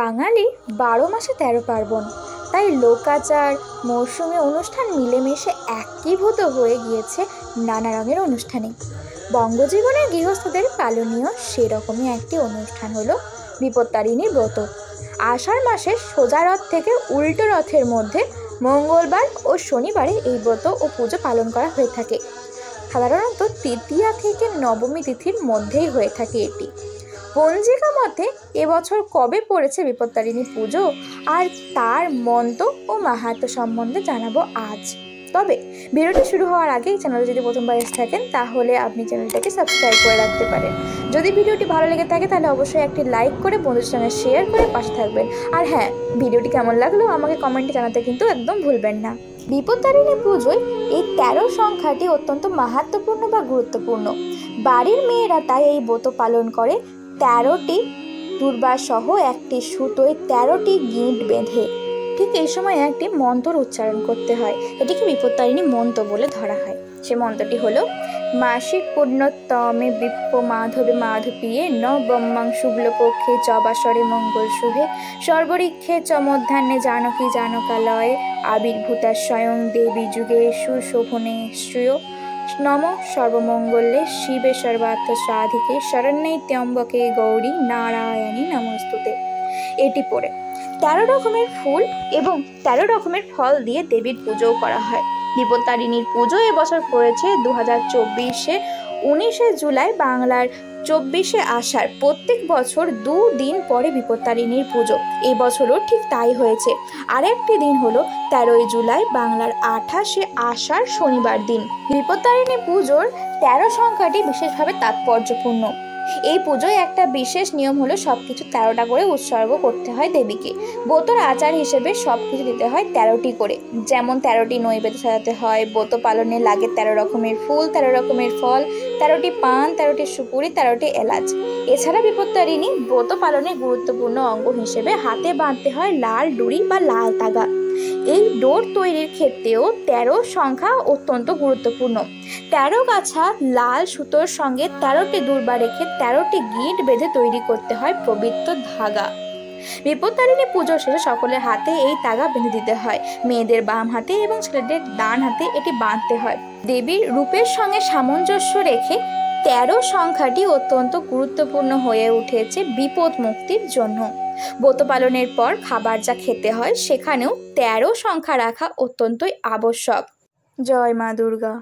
বাঙালি 12 মাসে 13 পার্বণ, তাই লোকাচার মৌসুমী অনুষ্ঠান মিলেমিশে একীভূত হয়ে গিয়েছে নানা রঙের অনুষ্ঠানে। বঙ্গজীবনের গৃহস্থদের পালনীয় সেরকমই একটি অনুষ্ঠান হলো বিপত্তারিণীর ব্রত। আষাঢ় মাসের সোজা রথ থেকে উল্টো রথের মধ্যে মঙ্গলবার ও শনিবারে এই ব্রত ও পুজো পালন করা হয়ে থাকে। সাধারণত তৃতীয়া থেকে নবমী তিথির মধ্যেই হয়ে থাকে এটি। পঞ্জিকা মতে এবছর কবে পড়েছে বিপত্তারিণী পুজো আর তার মন্ত্র ও মাহাত্ম্য সম্বন্ধে জানাবো আজ। তবে ভিডিওটি শুরু হওয়ার আগে চ্যানেলে যদি প্রথমবার এসে থাকেন তাহলে আপনি চ্যানেলটাকে সাবস্ক্রাইব করে রাখতে পারেন। যদি ভিডিওটি ভালো লেগে থাকে তাহলে অবশ্যই একটি লাইক করে বন্ধুদের সঙ্গে শেয়ার করে পাশে থাকবেন। আর হ্যাঁ, ভিডিওটি কেমন লাগলো আমাকে কমেন্টে জানাতে কিন্তু একদম ভুলবেন না। বিপত্তারিণী পুজোয় এই 13 সংখ্যাটি অত্যন্ত মাহাত্ম্যপূর্ণ বা গুরুত্বপূর্ণ। বাড়ির মেয়েরা তাই এই ব্রত পালন করে 13টি দুর্বা সহ একটি সুতোয় 13টি গিঁট বেঁধে। ঠিক এই সময় একটি মন্ত্র উচ্চারণ করতে হয়, এটিকে বিপত্তারিণী মন্ত্র বলে ধরা হয়। সে মন্ত্রটি হলো মাসিক পুণ্যতমে বিপ্প মাধবে মাধবীয়ে ন ব্রহ্মাং শুক্লপক্ষে চবাসরে মঙ্গল শুভে সর্বরিক্ষে চমধ্যান্নে জানকী জানকালয়ে আবির্ভূতা স্বয়ং দেবী যুগে সুশোভনে শ্রিয় নম সর্বমঙ্গলে শিবে সর্বার্থ সাধিকে শরণ্যে ত্র্যম্বকে গৌরী নারায়ণী নমস্তুতে। এটি পড়ে 13 রকমের ফুল এবং 13 রকমের ফল দিয়ে দেবীর পুজোও করা হয়। বিপত্তারিণীর পুজো এবছর পড়েছে 2024-এ 19শে জুলাই, বাংলার 24শে আষাঢ়। প্রত্যেক বছর 2 দিন পরে বিপত্তারিণীর পুজো, এবছরও ঠিক তাই হয়েছে। আরেকটি দিন হলো 13ই জুলাই, বাংলার 28শে আষাঢ় শনিবার দিন। বিপত্তারিণী পুজোর 13 সংখ্যাটি বিশেষভাবে তাৎপর্যপূর্ণ। এই পুজোয় একটা বিশেষ নিয়ম হলো সবকিছু 13টা করে উৎসর্গ করতে হয় দেবীকে। ব্রতর আচার হিসেবে সবকিছু দিতে হয় 13টি করে, যেমন 13টি নৈবেদ্য সাজাতে হয়। ব্রত পালনে লাগে 13 রকমের ফুল, 13 রকমের ফল, 13টি পান, 13টি সুপুরি, 13টি এলাচ। এছাড়া বিপত্তারিণী ব্রত পালনের গুরুত্বপূর্ণ অঙ্গ হিসেবে হাতে বাঁধতে হয় লাল ডুরি বা লাল তাগা। এই ডোর তৈরির ক্ষেত্রেও 13 সংখ্যা অত্যন্ত গুরুত্বপূর্ণ। 13 গাছা লাল সুতোর সঙ্গে 13টি দুর্বা রেখে 13টি গিঁট বেঁধে তৈরি করতে হয় পবিত্র ধাগা। বিপত্তারিণী পুজোর শেষে সকলের হাতে এই তাগা বেঁধে দিতে হয়। মেয়েদের বাম হাতে এবং ছেলেদের ডান হাতে এটি বাঁধতে হয়। দেবীর রূপের সঙ্গে সামঞ্জস্য রেখে 13 সংখ্যাটি অত্যন্ত গুরুত্বপূর্ণ হয়ে উঠেছে বিপদ মুক্তির জন্য। ব্রত পালনের পর খাবার যা খেতে হয় সেখানেও 13 সংখ্যা রাখা অত্যন্তই আবশ্যক। জয় মা দুর্গা।